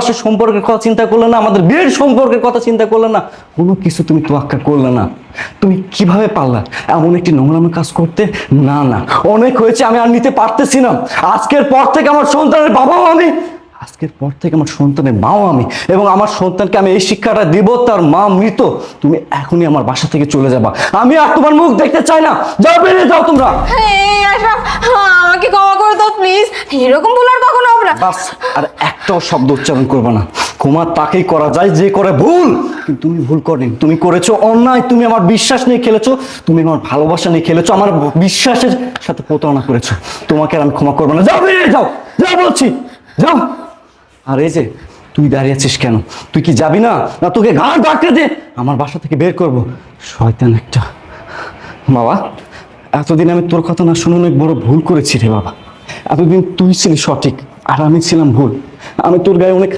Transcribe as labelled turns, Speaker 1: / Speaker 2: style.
Speaker 1: সম্পর্কের কথা চিন্তা করলে না, আমাদের বিয়ের সম্পর্কের কথা চিন্তা করলে না, কোনো কিছু তুমি তোয়াক্কা করলে না। তুমি কিভাবে পারলা এমন একটি নোংরামো কাজ করতে? না না, অনেক হয়েছে, আমি আর নিতে পারতেছি না। আজকের পর থেকে আমার সন্তানের বাবাও আমি, আজকের পর থেকে আমার সন্তানের মাও আমি, এবং আমার সন্তানকে আমি এই শিক্ষাটা দিব, তার মা মৃত। তুমি এখনই আমার বাসা থেকে চলে যাবা, আমি আর তোমার মুখ দেখতে চাই না। যাও, বেরিয়ে যাও তোমরা।
Speaker 2: আশরাফ, আমাকে ক্ষমা করে দাও প্লিজ, এরকম ভুল আর কখনো হবে না।
Speaker 1: বাস, আর একটাও শব্দ উচ্চারণ করবে না। ক্ষমা তাকেই করা যায় যে করে ভুল, কিন্তু তুমি ভুল করনি, তুমি করেছো অন্যায়। তুমি আমার বিশ্বাস নিয়ে খেলেছো, তুমি আমার ভালোবাসা নিয়ে খেলেছো, আমার বিশ্বাসের সাথে প্রতারণা করেছো। তোমাকে আর আমি ক্ষমা করবো না। যাও, বেরিয়ে যাও, যাও বলছি, যাও। আর এই যে তুই দাঁড়িয়ে আছিস কেন? তুই কি যাবি না? না তোকে ঘাড় ধাক্কা দিয়ে আমার বাসা থেকে বের করব? শয়তান একটা। বাবা, এতদিন আমি তোর কথা না শুনে অনেক বড় ভুল করেছি রে বাবা। এতদিন তুই ছিলি সঠিক আর আমি ছিলাম ভুল। আমি তোর গায়ে অনেক